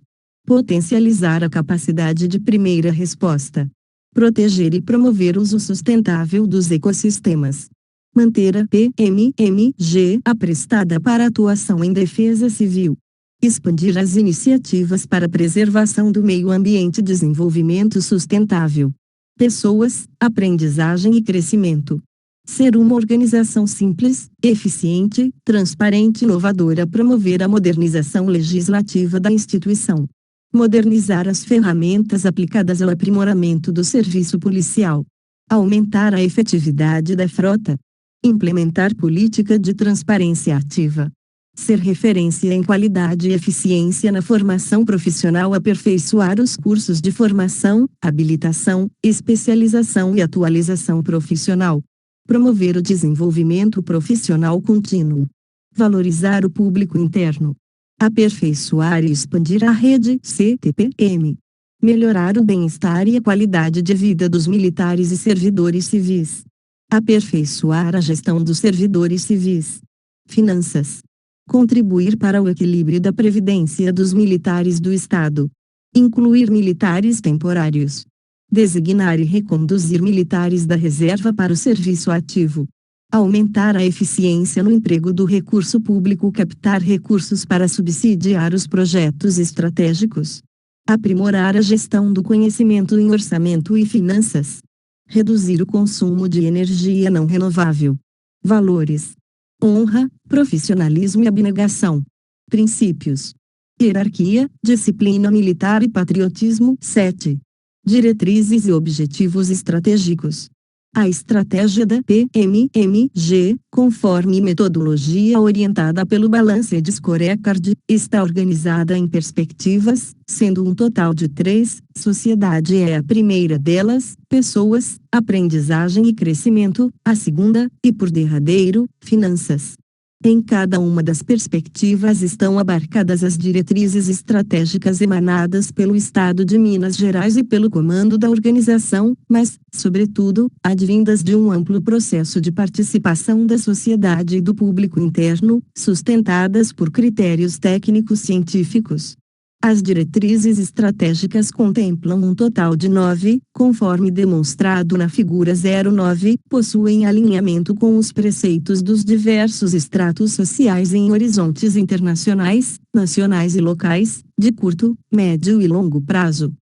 Potencializar a capacidade de primeira resposta. Proteger e promover o uso sustentável dos ecossistemas. Manter a PMMG aprestada para atuação em defesa civil. Expandir as iniciativas para a preservação do meio ambiente e desenvolvimento sustentável. Pessoas, aprendizagem e crescimento. Ser uma organização simples, eficiente, transparente e inovadora. Promover a modernização legislativa da instituição. Modernizar as ferramentas aplicadas ao aprimoramento do serviço policial. Aumentar a efetividade da frota. Implementar política de transparência ativa. Ser referência em qualidade e eficiência na formação profissional. Aperfeiçoar os cursos de formação, habilitação, especialização e atualização profissional. Promover o desenvolvimento profissional contínuo. Valorizar o público interno. Aperfeiçoar e expandir a rede CTPM. Melhorar o bem-estar e a qualidade de vida dos militares e servidores civis. Aperfeiçoar a gestão dos servidores civis. Finanças. Contribuir para o equilíbrio da previdência dos militares do Estado. Incluir militares temporários. Designar e reconduzir militares da reserva para o serviço ativo. Aumentar a eficiência no emprego do recurso público. Captar recursos para subsidiar os projetos estratégicos. Aprimorar a gestão do conhecimento em orçamento e finanças. Reduzir o consumo de energia não renovável. Valores. Honra, profissionalismo e abnegação. Princípios. Hierarquia, disciplina militar e patriotismo. 7. Diretrizes e objetivos estratégicos. A estratégia da PMMG, conforme metodologia orientada pelo Balanced Scorecard, está organizada em perspectivas, sendo um total de 3, sociedade é a primeira delas, pessoas, aprendizagem e crescimento, a segunda, e por derradeiro, finanças. Em cada uma das perspectivas estão abarcadas as diretrizes estratégicas emanadas pelo Estado de Minas Gerais e pelo comando da organização, mas, sobretudo, advindas de um amplo processo de participação da sociedade e do público interno, sustentadas por critérios técnicos científicos. As diretrizes estratégicas contemplam um total de 9, conforme demonstrado na figura 09, possuem alinhamento com os preceitos dos diversos estratos sociais em horizontes internacionais, nacionais e locais, de curto, médio e longo prazo.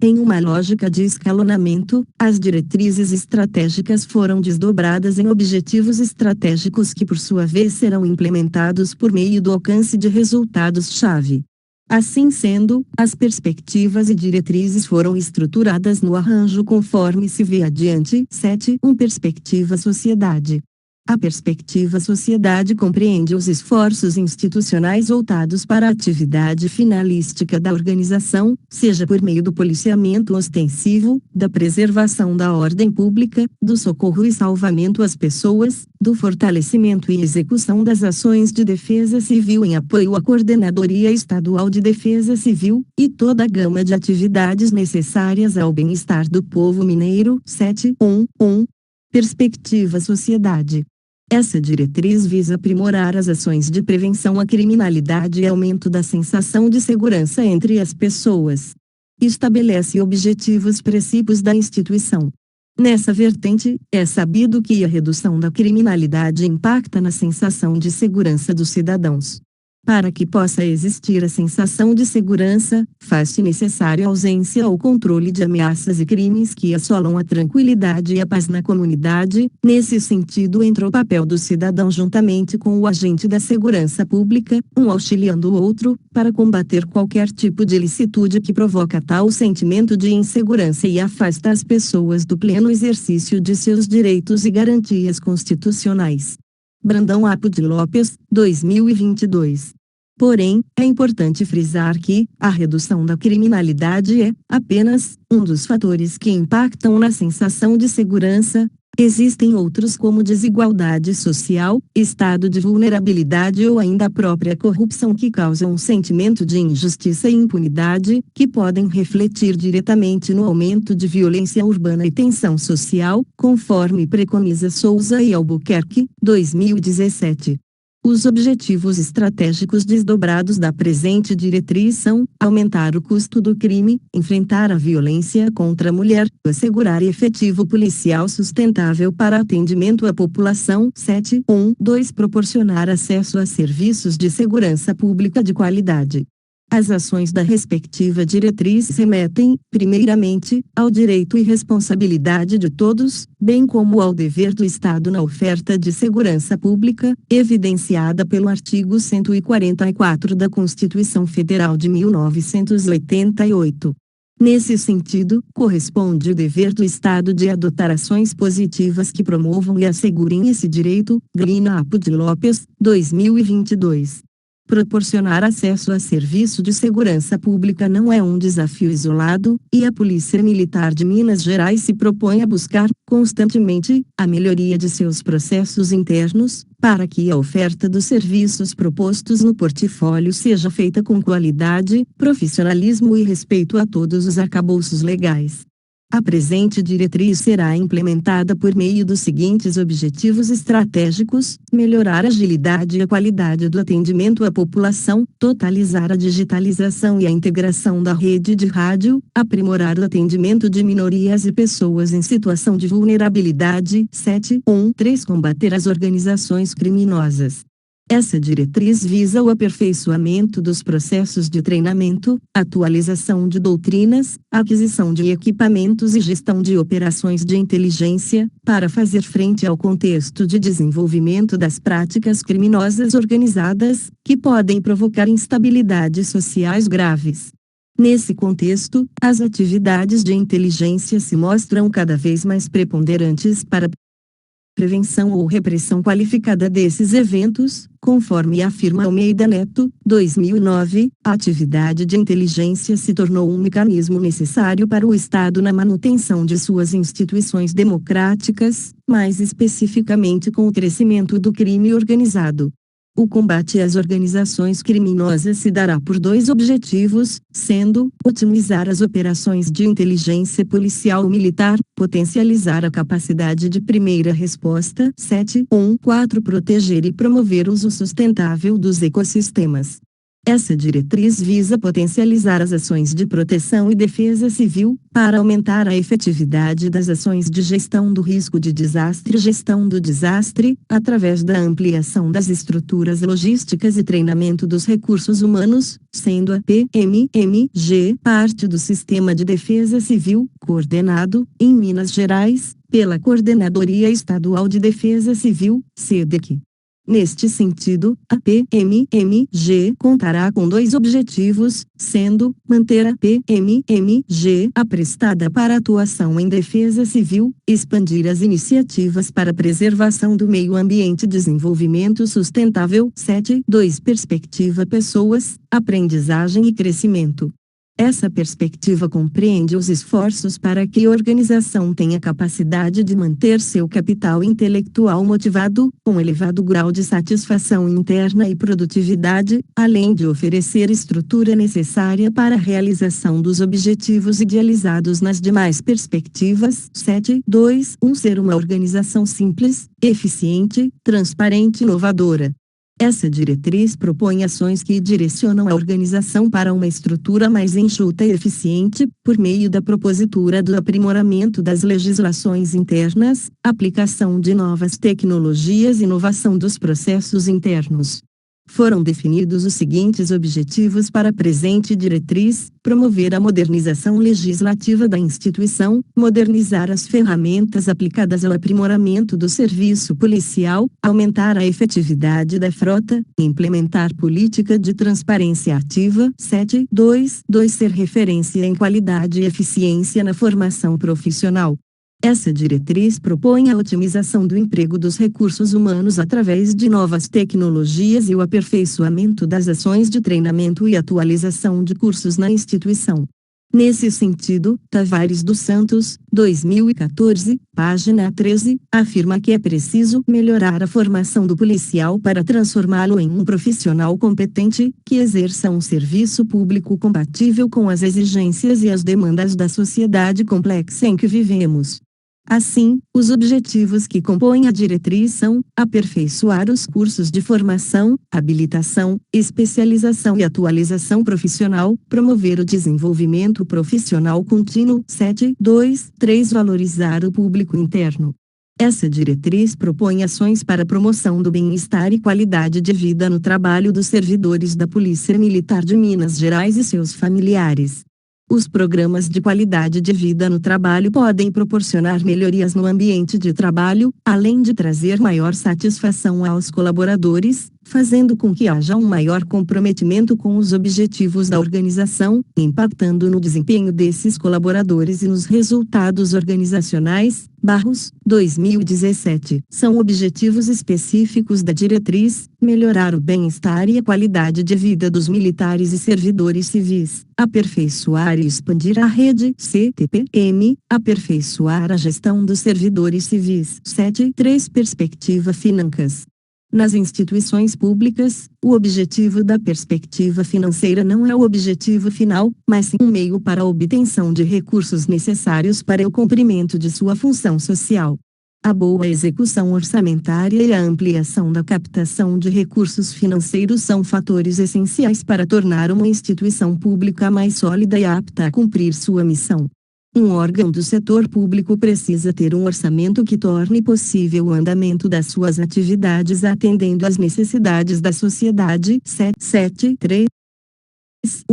Em uma lógica de escalonamento, as diretrizes estratégicas foram desdobradas em objetivos estratégicos que por sua vez serão implementados por meio do alcance de resultados-chave. Assim sendo, as perspectivas e diretrizes foram estruturadas no arranjo conforme se vê adiante. 7. Perspectiva sociedade. A perspectiva sociedade compreende os esforços institucionais voltados para a atividade finalística da organização, seja por meio do policiamento ostensivo, da preservação da ordem pública, do socorro e salvamento às pessoas, do fortalecimento e execução das ações de defesa civil em apoio à Coordenadoria Estadual de Defesa Civil, e toda a gama de atividades necessárias ao bem-estar do povo mineiro. 7.1. Perspectiva sociedade. Essa diretriz visa aprimorar as ações de prevenção à criminalidade e aumento da sensação de segurança entre as pessoas. Estabelece objetivos precisos da instituição. Nessa vertente, é sabido que a redução da criminalidade impacta na sensação de segurança dos cidadãos. Para que possa existir a sensação de segurança, faz-se necessária a ausência ou controle de ameaças e crimes que assolam a tranquilidade e a paz na comunidade. Nesse sentido entra o papel do cidadão juntamente com o agente da segurança pública, um auxiliando o outro, para combater qualquer tipo de ilicitude que provoca tal sentimento de insegurança e afasta as pessoas do pleno exercício de seus direitos e garantias constitucionais. Brandão Apud Lopes, 2022. Porém, é importante frisar que a redução da criminalidade é apenas um dos fatores que impactam na sensação de segurança. Existem outros como desigualdade social, estado de vulnerabilidade ou ainda a própria corrupção que causam um sentimento de injustiça e impunidade, que podem refletir diretamente no aumento de violência urbana e tensão social, conforme preconiza Souza e Albuquerque, 2017. Os objetivos estratégicos desdobrados da presente diretriz são: aumentar o custo do crime, enfrentar a violência contra a mulher, assegurar efetivo policial sustentável para atendimento à população. 7.1.2 Proporcionar acesso a serviços de segurança pública de qualidade. As ações da respectiva diretriz remetem, primeiramente, ao direito e responsabilidade de todos, bem como ao dever do Estado na oferta de segurança pública, evidenciada pelo artigo 144 da Constituição Federal de 1988. Nesse sentido, corresponde o dever do Estado de adotar ações positivas que promovam e assegurem esse direito. Glina Apud Lopes, 2022. Proporcionar acesso a serviço de segurança pública não é um desafio isolado, e a Polícia Militar de Minas Gerais se propõe a buscar, constantemente, a melhoria de seus processos internos, para que a oferta dos serviços propostos no portfólio seja feita com qualidade, profissionalismo e respeito a todos os arcabouços legais. A presente diretriz será implementada por meio dos seguintes objetivos estratégicos: melhorar a agilidade e a qualidade do atendimento à população, totalizar a digitalização e a integração da rede de rádio, aprimorar o atendimento de minorias e pessoas em situação de vulnerabilidade. 7.1.3 Combater as organizações criminosas. Essa diretriz visa o aperfeiçoamento dos processos de treinamento, atualização de doutrinas, aquisição de equipamentos e gestão de operações de inteligência, para fazer frente ao contexto de desenvolvimento das práticas criminosas organizadas, que podem provocar instabilidades sociais graves. Nesse contexto, as atividades de inteligência se mostram cada vez mais preponderantes para prevenção ou repressão qualificada desses eventos, conforme afirma Almeida Neto, 2009, a atividade de inteligência se tornou um mecanismo necessário para o Estado na manutenção de suas instituições democráticas, mais especificamente com o crescimento do crime organizado. O combate às organizações criminosas se dará por dois objetivos, sendo, otimizar as operações de inteligência policial ou militar, potencializar a capacidade de primeira resposta, 7.1.4 proteger e promover o uso sustentável dos ecossistemas. Essa diretriz visa potencializar as ações de proteção e defesa civil, para aumentar a efetividade das ações de gestão do risco de desastre e gestão do desastre, através da ampliação das estruturas logísticas e treinamento dos recursos humanos, sendo a PMMG parte do Sistema de Defesa Civil, coordenado, em Minas Gerais, pela Coordenadoria Estadual de Defesa Civil, SEDEC. Neste sentido, a PMMG contará com dois objetivos, sendo, manter a PMMG aprestada para atuação em defesa civil, expandir as iniciativas para preservação do meio ambiente e desenvolvimento sustentável, 7.2 Perspectiva pessoas, aprendizagem e crescimento. Essa perspectiva compreende os esforços para que a organização tenha capacidade de manter seu capital intelectual motivado, com elevado grau de satisfação interna e produtividade, além de oferecer estrutura necessária para a realização dos objetivos idealizados nas demais perspectivas. 7.2 Ser uma organização simples, eficiente, transparente e inovadora. Essa diretriz propõe ações que direcionam a organização para uma estrutura mais enxuta e eficiente, por meio da propositura do aprimoramento das legislações internas, aplicação de novas tecnologias e inovação dos processos internos. Foram definidos os seguintes objetivos para a presente diretriz: promover a modernização legislativa da instituição, modernizar as ferramentas aplicadas ao aprimoramento do serviço policial, aumentar a efetividade da frota, implementar política de transparência ativa. 7.2 Ser referência em qualidade e eficiência na formação profissional. Essa diretriz propõe a otimização do emprego dos recursos humanos através de novas tecnologias e o aperfeiçoamento das ações de treinamento e atualização de cursos na instituição. Nesse sentido, Tavares dos Santos, 2014, página 13, afirma que é preciso melhorar a formação do policial para transformá-lo em um profissional competente, que exerça um serviço público compatível com as exigências e as demandas da sociedade complexa em que vivemos. Assim, os objetivos que compõem a diretriz são: aperfeiçoar os cursos de formação, habilitação, especialização e atualização profissional, promover o desenvolvimento profissional contínuo. 7.2.3 Valorizar o público interno. Essa diretriz propõe ações para a promoção do bem-estar e qualidade de vida no trabalho dos servidores da Polícia Militar de Minas Gerais e seus familiares. Os programas de qualidade de vida no trabalho podem proporcionar melhorias no ambiente de trabalho, além de trazer maior satisfação aos colaboradores, fazendo com que haja um maior comprometimento com os objetivos da organização, impactando no desempenho desses colaboradores e nos resultados organizacionais. Barros, 2017. São objetivos específicos da diretriz: melhorar o bem-estar e a qualidade de vida dos militares e servidores civis, aperfeiçoar e expandir a rede CTPM, aperfeiçoar a gestão dos servidores civis. 7.3 Perspectiva Financas. Nas instituições públicas, o objetivo da perspectiva financeira não é o objetivo final, mas sim um meio para a obtenção de recursos necessários para o cumprimento de sua função social. A boa execução orçamentária e a ampliação da captação de recursos financeiros são fatores essenciais para tornar uma instituição pública mais sólida e apta a cumprir sua missão. Um órgão do setor público precisa ter um orçamento que torne possível o andamento das suas atividades atendendo às necessidades da sociedade. 7.3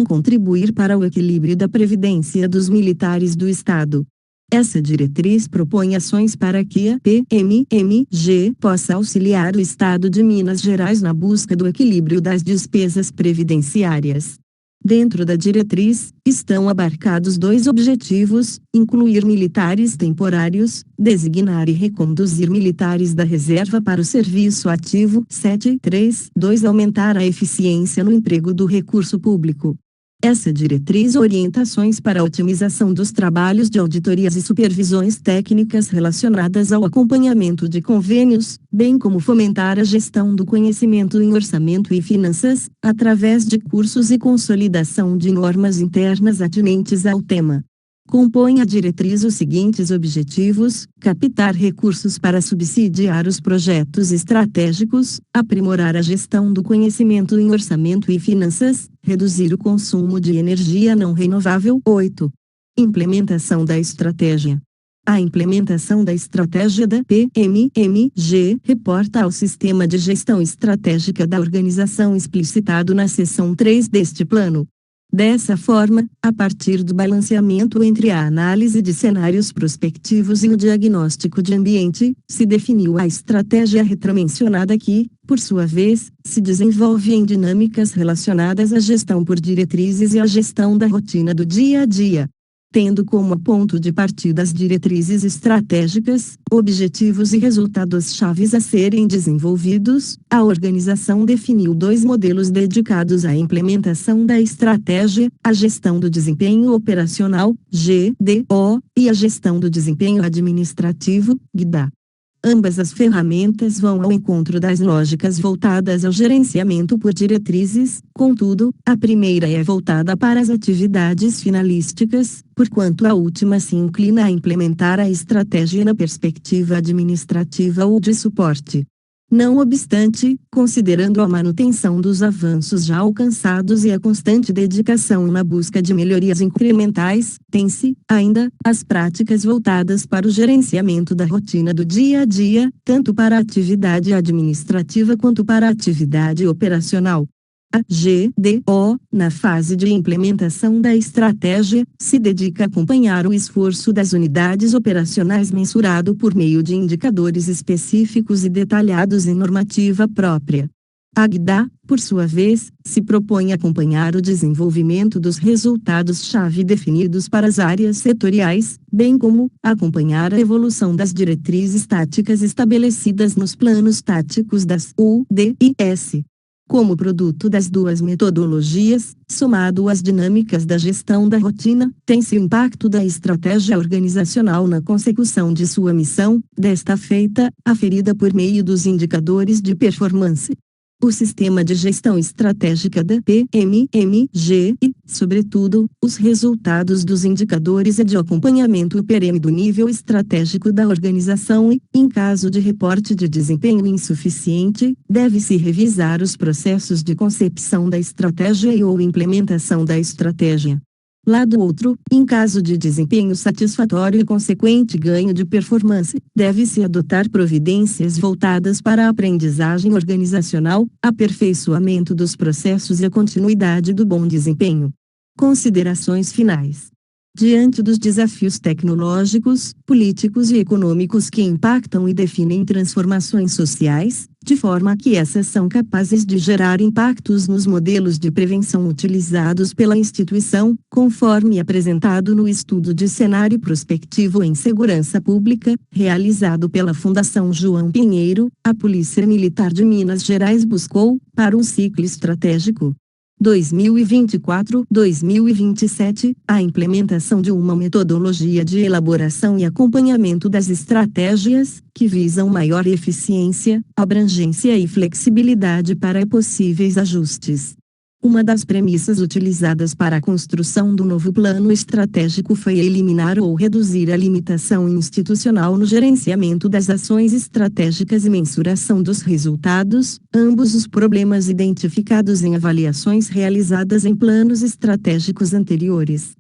Contribuir para o equilíbrio da previdência dos militares do Estado. Essa diretriz propõe ações para que a PMMG possa auxiliar o Estado de Minas Gerais na busca do equilíbrio das despesas previdenciárias. Dentro da diretriz, estão abarcados dois objetivos: incluir militares temporários, designar e reconduzir militares da reserva para o serviço ativo. 7.3.2 Aumentar a eficiência no emprego do recurso público. Essa diretriz orienta ações para a otimização dos trabalhos de auditorias e supervisões técnicas relacionadas ao acompanhamento de convênios, bem como fomentar a gestão do conhecimento em orçamento e finanças, através de cursos e consolidação de normas internas atinentes ao tema. Compõe a diretriz os seguintes objetivos: captar recursos para subsidiar os projetos estratégicos, aprimorar a gestão do conhecimento em orçamento e finanças, reduzir o consumo de energia não renovável. 8. Implementação da estratégia. A implementação da estratégia da PMMG reporta ao Sistema de Gestão Estratégica da organização explicitado na seção 3 deste plano. Dessa forma, a partir do balanceamento entre a análise de cenários prospectivos e o diagnóstico de ambiente, se definiu a estratégia retromencionada que, por sua vez, se desenvolve em dinâmicas relacionadas à gestão por diretrizes e à gestão da rotina do dia a dia. Tendo como ponto de partida as diretrizes estratégicas, objetivos e resultados chaves a serem desenvolvidos, a organização definiu 2 modelos dedicados à implementação da estratégia: a gestão do desempenho operacional, GDO, e a gestão do desempenho administrativo, GDA. Ambas as ferramentas vão ao encontro das lógicas voltadas ao gerenciamento por diretrizes, contudo, a primeira é voltada para as atividades finalísticas, porquanto a última se inclina a implementar a estratégia na perspectiva administrativa ou de suporte. Não obstante, considerando a manutenção dos avanços já alcançados e a constante dedicação na busca de melhorias incrementais, tem-se, ainda, as práticas voltadas para o gerenciamento da rotina do dia a dia, tanto para a atividade administrativa quanto para a atividade operacional. A GDO, na fase de implementação da estratégia, se dedica a acompanhar o esforço das unidades operacionais mensurado por meio de indicadores específicos e detalhados em normativa própria. A GDA, por sua vez, se propõe a acompanhar o desenvolvimento dos resultados-chave definidos para as áreas setoriais, bem como acompanhar a evolução das diretrizes táticas estabelecidas nos planos táticos das UDIS. Como produto das 2 metodologias, somado às dinâmicas da gestão da rotina, tem-se o impacto da estratégia organizacional na consecução de sua missão, desta feita, aferida por meio dos indicadores de performance. O sistema de gestão estratégica da PMMG e, sobretudo, os resultados dos indicadores de acompanhamento perene do nível estratégico da organização e, em caso de reporte de desempenho insuficiente, deve-se revisar os processos de concepção da estratégia e ou implementação da estratégia. Lado outro, em caso de desempenho satisfatório e consequente ganho de performance, deve-se adotar providências voltadas para a aprendizagem organizacional, aperfeiçoamento dos processos e a continuidade do bom desempenho. Considerações finais. Diante dos desafios tecnológicos, políticos e econômicos que impactam e definem transformações sociais, de forma que essas são capazes de gerar impactos nos modelos de prevenção utilizados pela instituição, conforme apresentado no estudo de cenário prospectivo em segurança pública, realizado pela Fundação João Pinheiro, a Polícia Militar de Minas Gerais buscou, para um ciclo estratégico 2024-2027, a implementação de uma metodologia de elaboração e acompanhamento das estratégias, que visam maior eficiência, abrangência e flexibilidade para possíveis ajustes. Uma das premissas utilizadas para a construção do novo plano estratégico foi eliminar ou reduzir a limitação institucional no gerenciamento das ações estratégicas e mensuração dos resultados, ambos os problemas identificados em avaliações realizadas em planos estratégicos anteriores.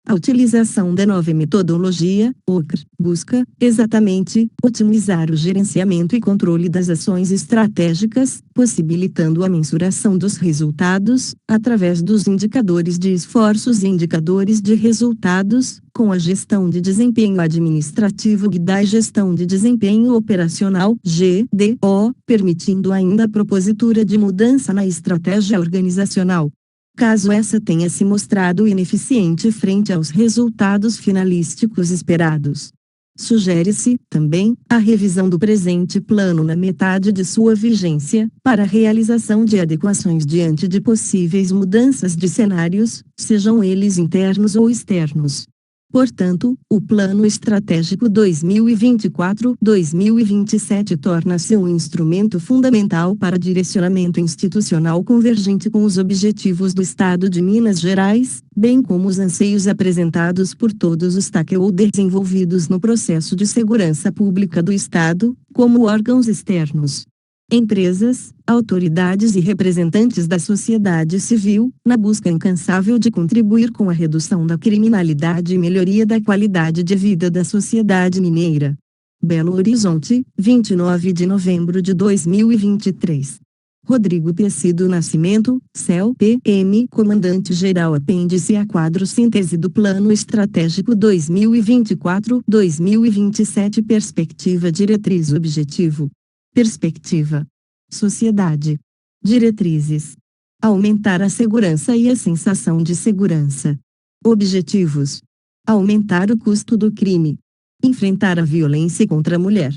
A utilização da nova metodologia, OCR, busca, exatamente, otimizar o gerenciamento e controle das ações estratégicas, possibilitando a mensuração dos resultados, através dos indicadores de esforços e indicadores de resultados, com a gestão de desempenho administrativo e da gestão de desempenho operacional, GDO, permitindo ainda a propositura de mudança na estratégia organizacional. Caso essa tenha se mostrado ineficiente frente aos resultados finalísticos esperados. Sugere-se, também, a revisão do presente plano na metade de sua vigência, para a realização de adequações diante de possíveis mudanças de cenários, sejam eles internos ou externos. Portanto, o Plano Estratégico 2024-2027 torna-se um instrumento fundamental para direcionamento institucional convergente com os objetivos do Estado de Minas Gerais, bem como os anseios apresentados por todos os stakeholders envolvidos no processo de segurança pública do Estado, como órgãos externos, empresas, autoridades e representantes da sociedade civil, na busca incansável de contribuir com a redução da criminalidade e melhoria da qualidade de vida da sociedade mineira. Belo Horizonte, 29 de novembro de 2023. Rodrigo Tecido Nascimento, CEL, PM, Comandante-Geral Apêndice A quadro síntese do Plano Estratégico 2024-2027 Perspectiva Diretriz Objetivo. Perspectiva. Sociedade. Diretrizes. Aumentar a segurança e a sensação de segurança. Objetivos. Aumentar o custo do crime. Enfrentar a violência contra a mulher.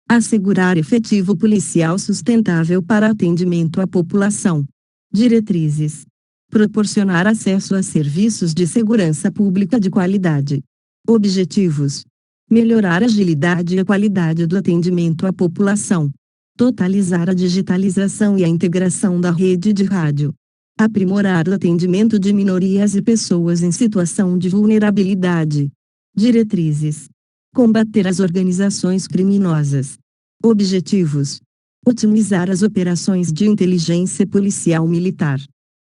Assegurar efetivo policial sustentável para atendimento à população. Diretrizes. Proporcionar acesso a serviços de segurança pública de qualidade. Objetivos. Melhorar a agilidade e a qualidade do atendimento à população. Totalizar a digitalização e a integração da rede de rádio. Aprimorar o atendimento de minorias e pessoas em situação de vulnerabilidade. Diretrizes. Combater as organizações criminosas. Objetivos. Otimizar as operações de inteligência policial militar.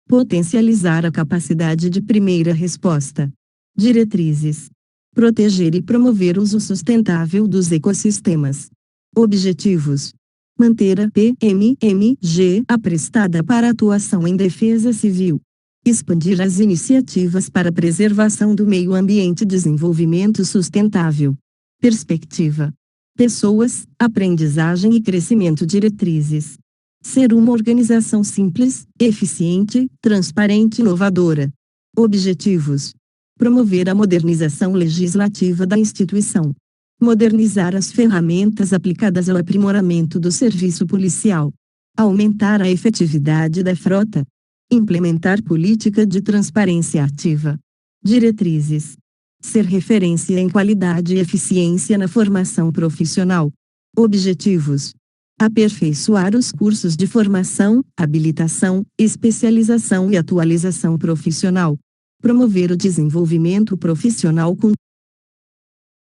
Potencializar a capacidade de primeira resposta. Diretrizes. Proteger e promover o uso sustentável dos ecossistemas. Objetivos. Manter a PMMG aprestada para atuação em defesa civil. Expandir as iniciativas para a preservação do meio ambiente e desenvolvimento sustentável. Perspectiva. Pessoas, aprendizagem e crescimento. Diretrizes. Ser uma organização simples, eficiente, transparente e inovadora. Objetivos. Promover a modernização legislativa da instituição. Modernizar as ferramentas aplicadas ao aprimoramento do serviço policial. Aumentar a efetividade da frota. Implementar política de transparência ativa. Diretrizes. Ser referência em qualidade e eficiência na formação profissional. Objetivos. Aperfeiçoar os cursos de formação, habilitação, especialização e atualização profissional. Promover o desenvolvimento profissional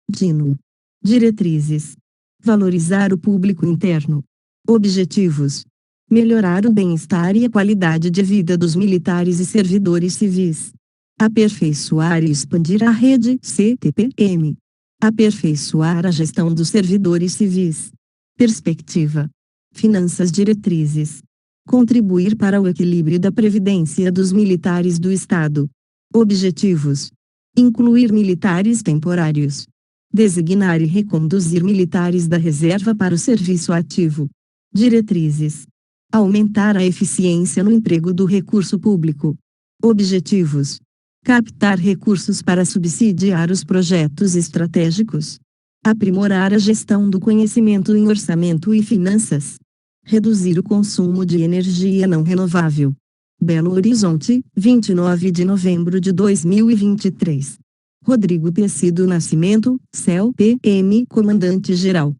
contínuo. Diretrizes. Valorizar o público interno. Objetivos. Melhorar o bem-estar e a qualidade de vida dos militares e servidores civis. Aperfeiçoar e expandir a rede CTPM. Aperfeiçoar a gestão dos servidores civis. Perspectiva. Finanças. Diretrizes. Contribuir para o equilíbrio da previdência dos militares do Estado. Objetivos. Incluir militares temporários. Designar e reconduzir militares da reserva para o serviço ativo. Diretrizes. Aumentar a eficiência no emprego do recurso público. Objetivos. Captar recursos para subsidiar os projetos estratégicos. Aprimorar a gestão do conhecimento em orçamento e finanças. Reduzir o consumo de energia não renovável. Belo Horizonte, 29 de novembro de 2023. Rodrigo Tecido Nascimento, CEL, PM, Comandante-Geral.